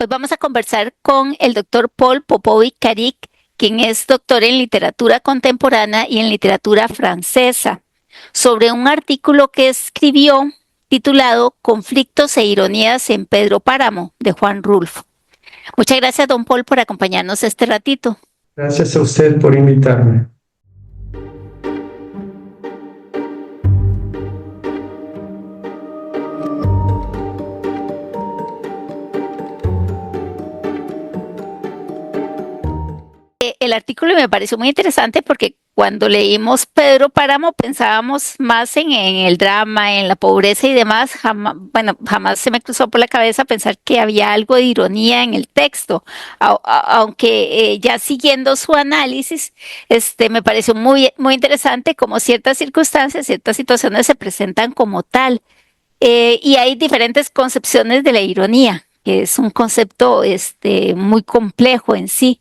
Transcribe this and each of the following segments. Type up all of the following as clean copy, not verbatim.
Hoy vamos a conversar con el doctor Paul Popovic-Karik, quien es doctor en literatura contemporánea y en literatura francesa, sobre un artículo que escribió titulado Conflictos e ironías en Pedro Páramo, de Juan Rulfo. Muchas gracias, don Paul, por acompañarnos este ratito. Gracias a usted por invitarme. El artículo me pareció muy interesante porque cuando leímos Pedro Páramo pensábamos más en el drama, en la pobreza y demás. Jamás se me cruzó por la cabeza pensar que había algo de ironía en el texto, aunque ya siguiendo su análisis, me pareció muy interesante cómo ciertas circunstancias, ciertas situaciones se presentan como tal. Y hay diferentes concepciones de la ironía, que es un concepto muy complejo en sí.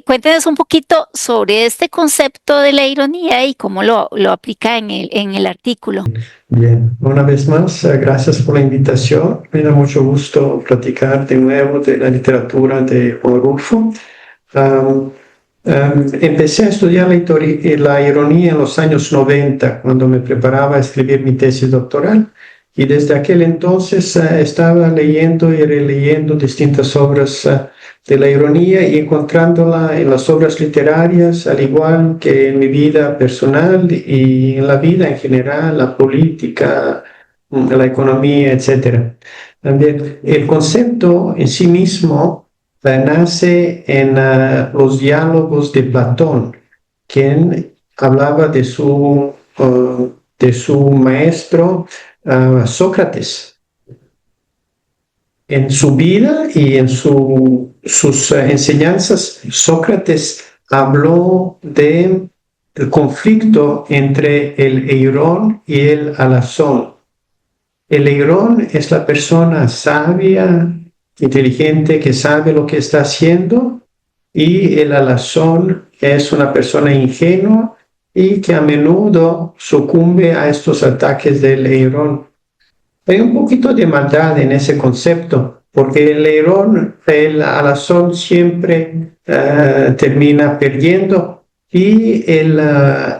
Cuéntenos un poquito sobre este concepto de la ironía y cómo lo aplica en el artículo. Bien, una vez más, gracias por la invitación. Me da mucho gusto platicar de nuevo de la literatura de Juan Rulfo. Empecé a estudiar la ironía en los años 90, cuando me preparaba a escribir mi tesis doctoral. Y desde aquel entonces estaba leyendo y releyendo distintas obras de la ironía y encontrándola en las obras literarias, al igual que en mi vida personal y en la vida en general, la política, la economía, etc. También el concepto en sí mismo nace en los diálogos de Platón, quien hablaba de su maestro Sócrates. En su vida y en sus enseñanzas, Sócrates habló del conflicto entre el eirón y el alazón. El eirón es la persona sabia, inteligente, que sabe lo que está haciendo, y el alazón es una persona ingenua y que a menudo sucumbe a estos ataques del eirón. Hay un poquito de maldad en ese concepto, porque el alazón siempre termina perdiendo, y el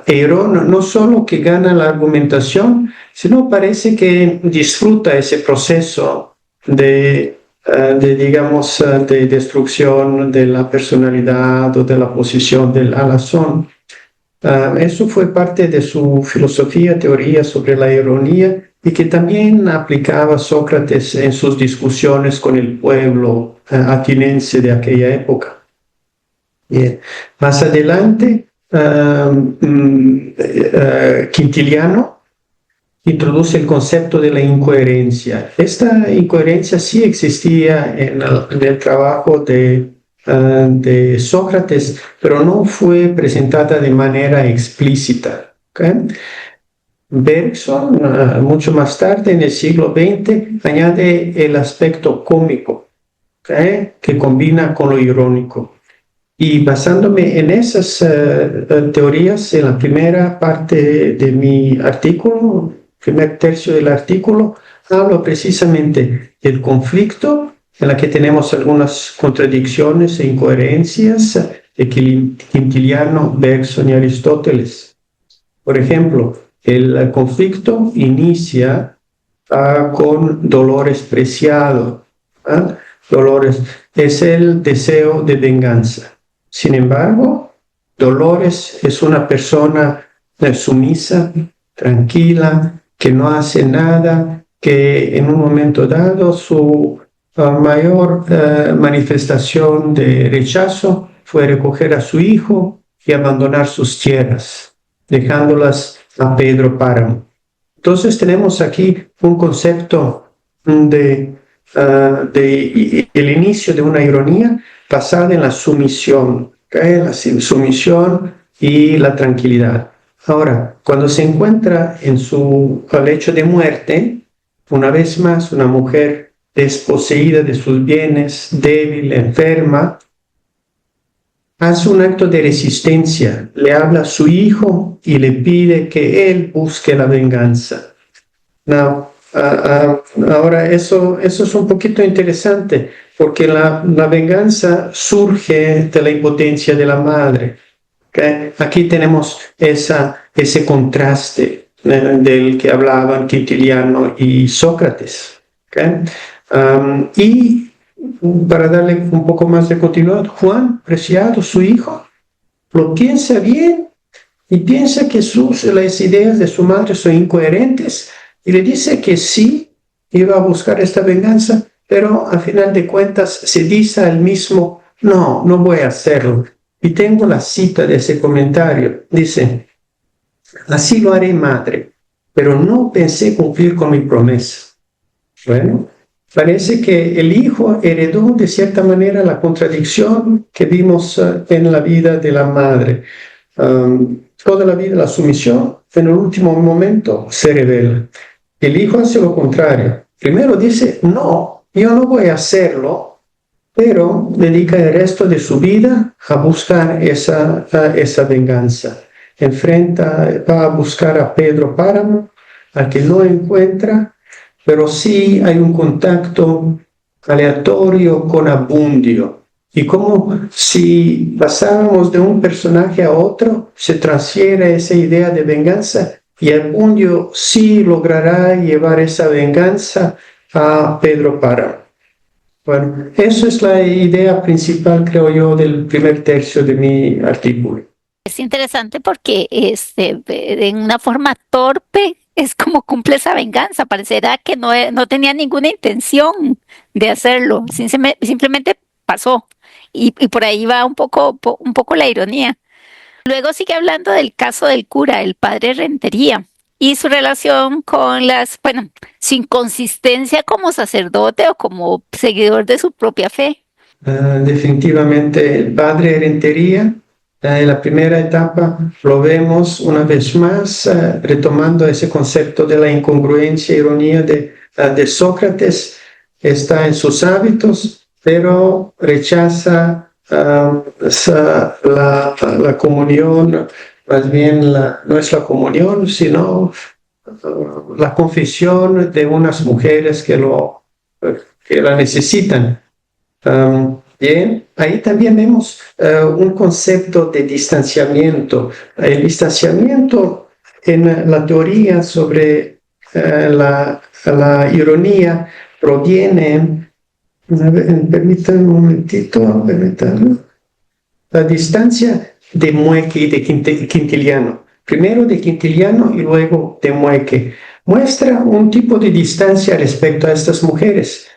eirón no solo que gana la argumentación, sino parece que disfruta ese proceso de destrucción de la personalidad o de la posición del alazón. Eso fue parte de su filosofía, teoría sobre la ironía, y que también aplicaba Sócrates en sus discusiones con el pueblo ateniense de aquella época. Bien. Más adelante, Quintiliano introduce el concepto de la incoherencia. Esta incoherencia sí existía en el trabajo de Sócrates, pero no fue presentada de manera explícita. ¿Okay? Bergson, mucho más tarde, en el siglo XX, añade el aspecto cómico, ¿okay?, que combina con lo irónico. Y basándome en esas teorías, en la primera parte de mi artículo, primer tercio del artículo, hablo precisamente del conflicto, en la que tenemos algunas contradicciones e incoherencias de Quintiliano, Bergson y Aristóteles. Por ejemplo, el conflicto inicia con Dolores Preciado. Dolores es el deseo de venganza. Sin embargo, Dolores es una persona sumisa, tranquila, que no hace nada, que en un momento dado su mayor manifestación de rechazo fue recoger a su hijo y abandonar sus tierras, dejándolas a Pedro Páramo. Entonces tenemos aquí un concepto de el inicio de una ironía basada en la sumisión, ¿okay?, la sumisión y la tranquilidad. Ahora, cuando se encuentra en su lecho de muerte, una vez más, una mujer desposeída de sus bienes, débil, enferma, hace un acto de resistencia, le habla a su hijo y le pide que él busque la venganza. Now, ahora eso es un poquito interesante, porque la venganza surge de la impotencia de la madre. ¿Okay? Aquí tenemos ese contraste del que hablaban Quintiliano y Sócrates. ¿Okay? Y para darle un poco más de continuidad, Juan Preciado, su hijo, lo piensa bien y piensa que las ideas de su madre son incoherentes y le dice que sí, iba a buscar esta venganza, pero al final de cuentas se dice al mismo, no voy a hacerlo. Y tengo la cita de ese comentario. Dice, así lo haré, madre, pero no pensé cumplir con mi promesa. Bueno, parece que el hijo heredó de cierta manera la contradicción que vimos en la vida de la madre. Toda la vida la sumisión, en el último momento se revela. El hijo hace lo contrario. Primero dice, no, yo no voy a hacerlo, pero dedica el resto de su vida a buscar esa venganza. Va a buscar a Pedro Páramo, al que no encuentra, pero sí hay un contacto aleatorio con Abundio. Y como si pasáramos de un personaje a otro, se transfiere esa idea de venganza y Abundio sí logrará llevar esa venganza a Pedro Páramo. Bueno, eso es la idea principal, creo yo, del primer tercio de mi artículo. Es interesante porque de una forma torpe es como cumple esa venganza. Parecerá que no tenía ninguna intención de hacerlo, simplemente pasó. Y por ahí va un poco la ironía. Luego sigue hablando del caso del cura, el padre Rentería, y su relación con su inconsistencia como sacerdote o como seguidor de su propia fe. Definitivamente el padre Rentería, en la primera etapa lo vemos una vez más retomando ese concepto de la incongruencia, ironía de Sócrates. Está en sus hábitos, pero rechaza la comunión, más bien no es la comunión, sino la confesión de unas mujeres que la necesitan. Bien, ahí también vemos un concepto de distanciamiento. El distanciamiento en la teoría sobre la ironía proviene, permítanme un momentito, la distancia de Mueque y de Quintiliano. Primero de Quintiliano y luego de Mueque. Muestra un tipo de distancia respecto a estas mujeres.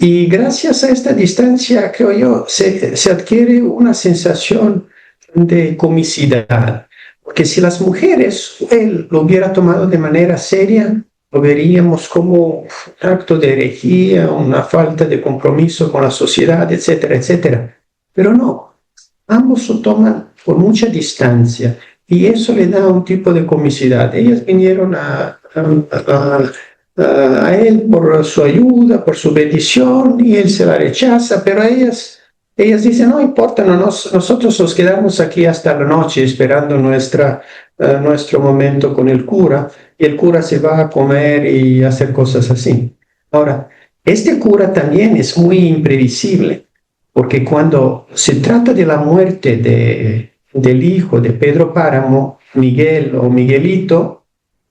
Y gracias a esta distancia, creo yo, se adquiere una sensación de comicidad. Porque si las mujeres, él lo hubiera tomado de manera seria, lo veríamos como un acto de herejía, una falta de compromiso con la sociedad, etcétera, etcétera. Pero no, ambos lo toman con mucha distancia y eso le da un tipo de comicidad. Ellas vinieron a él por su ayuda, por su bendición, y él se la rechaza, pero ellas dicen, no importa, nosotros nos quedamos aquí hasta la noche esperando nuestro momento con el cura, y el cura se va a comer y hacer cosas así. Ahora, este cura también es muy imprevisible, porque cuando se trata de la muerte del hijo de Pedro Páramo, Miguel o Miguelito,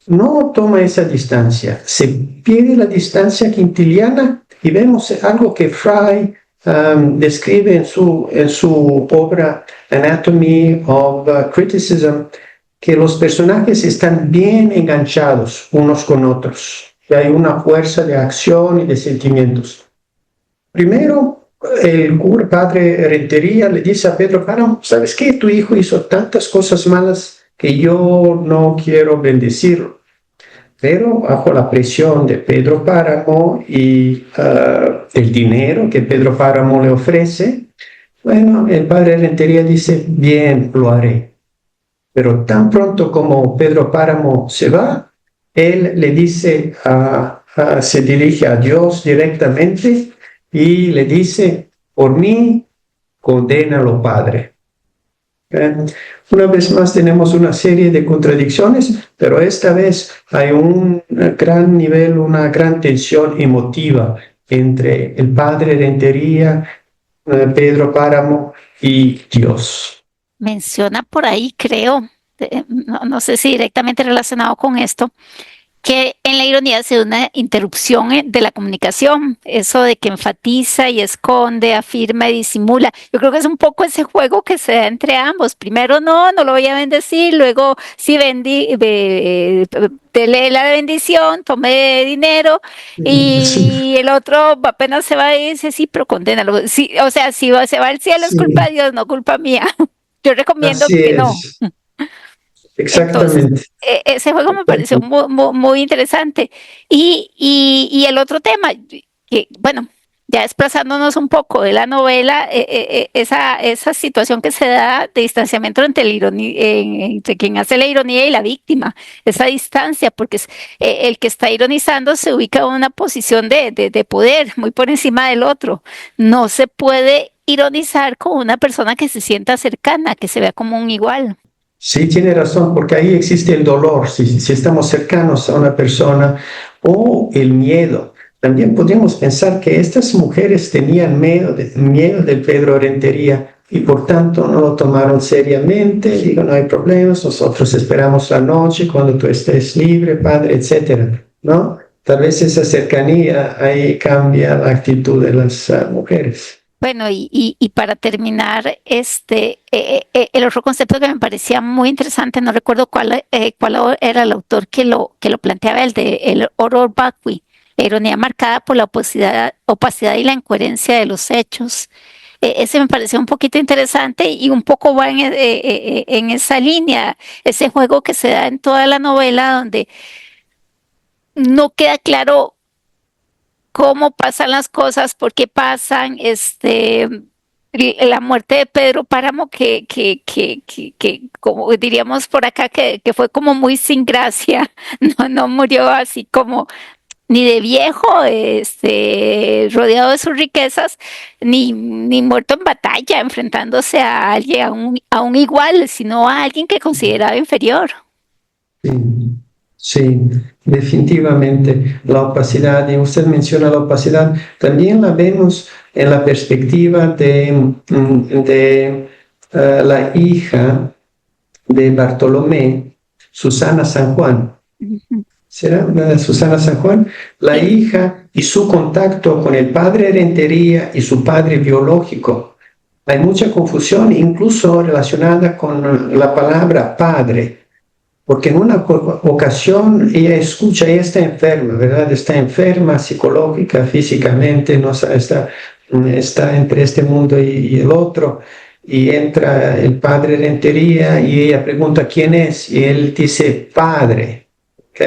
no toma esa distancia, se pierde la distancia quintiliana y vemos algo que Fry describe en su obra Anatomy of Criticism, que los personajes están bien enganchados unos con otros, que hay una fuerza de acción y de sentimientos. Primero, el padre Rentería le dice a Pedro Páramo, ¿sabes qué? Tu hijo hizo tantas cosas malas que yo no quiero bendecirlo. Pero bajo la presión de Pedro Páramo y el dinero que Pedro Páramo le ofrece, bueno, el padre Rentería dice, bien, lo haré. Pero tan pronto como Pedro Páramo se va, él le dice, se dirige a Dios directamente y le dice, por mí, condénalo, Padre. Una vez más tenemos una serie de contradicciones, pero esta vez hay un gran nivel, una gran tensión emotiva entre el padre Rentería, Pedro Páramo y Dios. Menciona por ahí, creo, no sé si directamente relacionado con esto, que en la ironía se da una interrupción de la comunicación, eso de que enfatiza y esconde, afirma y disimula. Yo creo que es un poco ese juego que se da entre ambos. Primero no lo voy a bendecir, luego sí dele la bendición, tome dinero, Sí, y el otro apenas se va y dice, sí, pero condénalo. Sí, o sea, si se va al cielo es culpa sí, de Dios, no culpa mía. Yo recomiendo así que no. es, Entonces, exactamente. ese juego me pareció Exactamente. muy interesante. Y el otro tema, que bueno, ya desplazándonos un poco de la novela, esa situación que se da de distanciamiento entre, entre quien hace la ironía y la víctima, esa distancia, porque el que está ironizando se ubica en una posición de poder muy por encima del otro. No se puede ironizar con una persona que se sienta cercana, que se vea como un igual. Sí, tiene razón, porque ahí existe el dolor, si estamos cercanos a una persona, o el miedo. También podemos pensar que estas mujeres tenían miedo del Pedro Rentería y por tanto no lo tomaron seriamente. Digo, no hay problemas, nosotros esperamos la noche cuando tú estés libre, padre, etcétera, ¿no? Tal vez esa cercanía ahí cambia la actitud de las mujeres. Bueno, y para terminar, el otro concepto que me parecía muy interesante, no recuerdo cuál era el autor que lo planteaba, el de el horror vacui, la ironía marcada por la opacidad y la incoherencia de los hechos. Ese me pareció un poquito interesante y un poco va en esa línea, ese juego que se da en toda la novela donde no queda claro cómo pasan las cosas, por qué pasan, la muerte de Pedro Páramo, que como diríamos por acá, que fue como muy sin gracia, no murió así como ni de viejo, rodeado de sus riquezas, ni muerto en batalla, enfrentándose a alguien, a un igual, sino a alguien que consideraba inferior. Sí, sí, definitivamente la opacidad, y usted menciona la opacidad, también la vemos en la perspectiva de la hija de Bartolomé, Susana San Juan. ¿Será Susana San Juan? La Sí. hija y su contacto con el padre Rentería y su padre biológico. Hay mucha confusión, incluso relacionada con la palabra padre, porque en una ocasión ella escucha, ella está enferma, ¿verdad? Está enferma psicológica, físicamente, no está entre este mundo y el otro, y entra el padre Rentería y ella pregunta quién es, y él dice padre, ¿ok?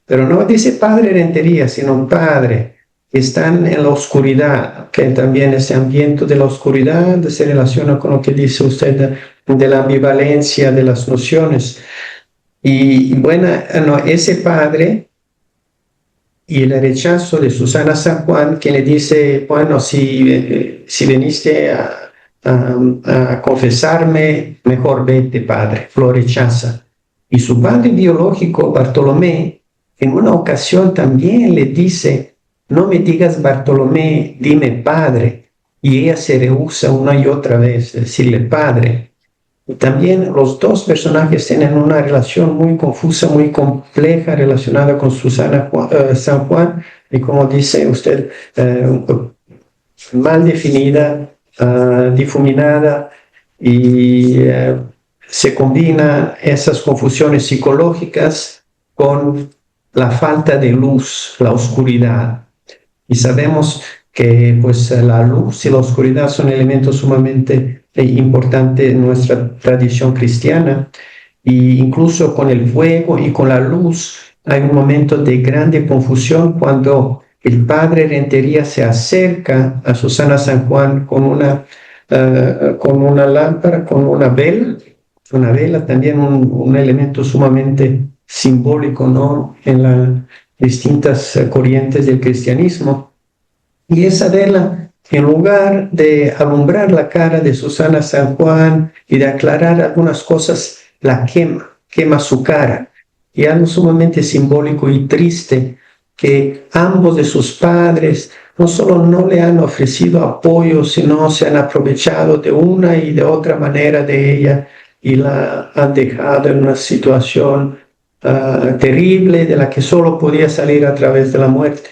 Pero no dice padre Rentería, sino padre. Están en la oscuridad, que también ese ambiente de la oscuridad se relaciona con lo que dice usted de la ambivalencia de las nociones. Y bueno, no, ese padre y el rechazo de Susana San Juan, que le dice, bueno, si viniste a confesarme, mejor vete, padre, lo rechaza. Y su padre biológico, Bartolomé, en una ocasión también le dice, no me digas Bartolomé, dime padre. Y ella se rehúsa una y otra vez a decirle padre. Y también los dos personajes tienen una relación muy confusa, muy compleja, relacionada con Susana San Juan, y como dice usted, mal definida, difuminada, y se combinan esas confusiones psicológicas con la falta de luz, la oscuridad. Y sabemos que pues la luz y la oscuridad son elementos sumamente importantes en nuestra tradición cristiana, y incluso con el fuego y con la luz hay un momento de grande confusión cuando el padre Rentería se acerca a Susana San Juan con una lámpara, con una vela también un elemento sumamente simbólico, ¿no? En las distintas corrientes del cristianismo. Y esa vela en lugar de alumbrar la cara de Susana San Juan y de aclarar algunas cosas, la quema su cara. Y algo sumamente simbólico y triste, que ambos de sus padres no solo no le han ofrecido apoyo, sino se han aprovechado de una y de otra manera de ella y la han dejado en una situación terrible de la que solo podía salir a través de la muerte.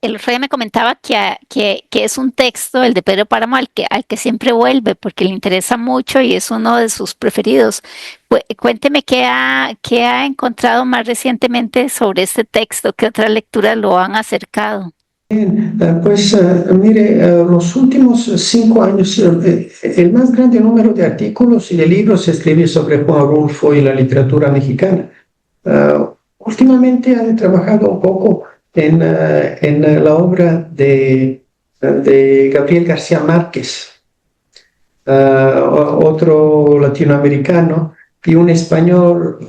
El otro día me comentaba que es un texto, el de Pedro Páramo, al que siempre vuelve porque le interesa mucho y es uno de sus preferidos. Cuénteme qué ha encontrado más recientemente sobre este texto, qué otras lecturas lo han acercado. Bien, pues mire, los últimos 5 años, el más grande número de artículos y de libros se escribe sobre Juan Rulfo y la literatura mexicana. Últimamente he trabajado un poco en la obra de Gabriel García Márquez, otro latinoamericano y un español,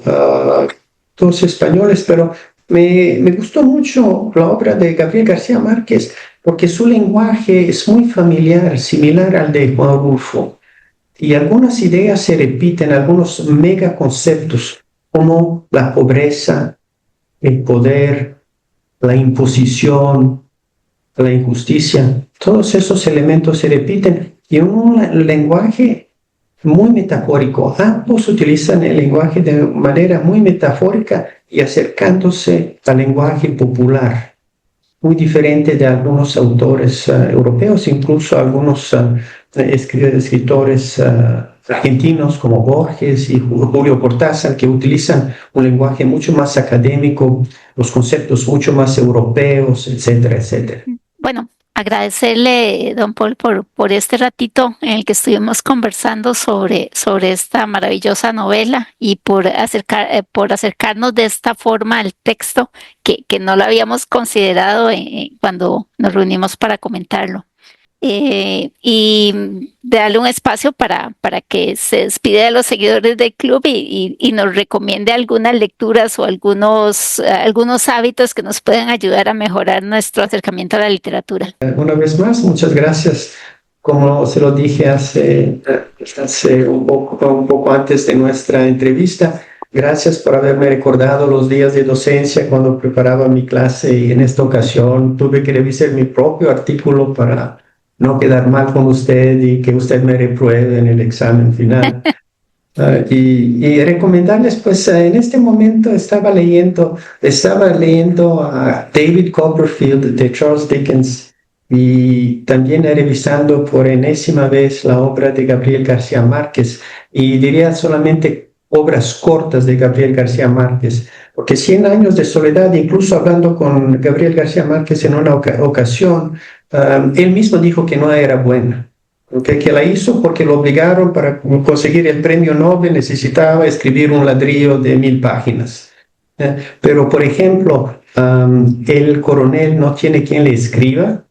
dos españoles, pero me gustó mucho la obra de Gabriel García Márquez porque su lenguaje es muy familiar, similar al de Juan Rulfo, y algunas ideas se repiten, algunos megaconceptos como la pobreza, el poder, la imposición, la injusticia. Todos esos elementos se repiten y en un lenguaje muy metafórico. Ambos utilizan el lenguaje de manera muy metafórica y acercándose al lenguaje popular, muy diferente de algunos autores europeos, incluso algunos escritores argentinos como Borges y Julio Cortázar, que utilizan un lenguaje mucho más académico, los conceptos mucho más europeos, etcétera, etcétera. Bueno, agradecerle, don Paul, por este ratito en el que estuvimos conversando sobre esta maravillosa novela y por acercarnos de esta forma al texto que no lo habíamos considerado cuando nos reunimos para comentarlo. Y darle un espacio para que se despide de los seguidores del club y nos recomiende algunas lecturas o algunos hábitos que nos pueden ayudar a mejorar nuestro acercamiento a la literatura. Una vez más, muchas gracias. Como se lo dije hace un poco antes de nuestra entrevista, gracias por haberme recordado los días de docencia cuando preparaba mi clase, y en esta ocasión tuve que revisar mi propio artículo para no quedar mal con usted y que usted me repruebe en el examen final. Y recomendarles, pues en este momento estaba leyendo a David Copperfield de Charles Dickens, y también revisando por enésima vez la obra de Gabriel García Márquez, y diría solamente obras cortas de Gabriel García Márquez, porque 100 años de soledad, incluso hablando con Gabriel García Márquez en una ocasión, él mismo dijo que no era buena, que la hizo porque lo obligaron. Para conseguir el premio Nobel necesitaba escribir un ladrillo de 1000 páginas. Pero, por ejemplo, El coronel no tiene quien le escriba,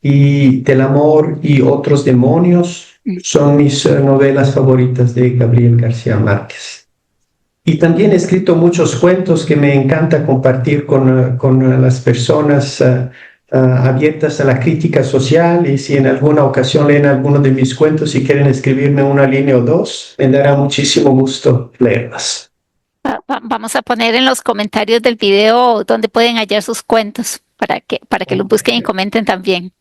y Del amor y otros demonios son mis novelas favoritas de Gabriel García Márquez. Y también he escrito muchos cuentos que me encanta compartir con las personas abiertas a la crítica social, y si en alguna ocasión leen alguno de mis cuentos y quieren escribirme una línea o dos, me dará muchísimo gusto leerlas. Vamos a poner en los comentarios del video donde pueden hallar sus cuentos para que los busquen y comenten también.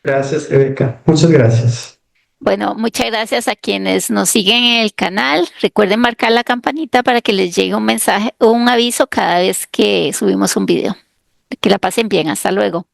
Gracias, Rebeca. Muchas gracias. Bueno, muchas gracias a quienes nos siguen en el canal. Recuerden marcar la campanita para que les llegue un mensaje o un aviso cada vez que subimos un video. Que la pasen bien. Hasta luego.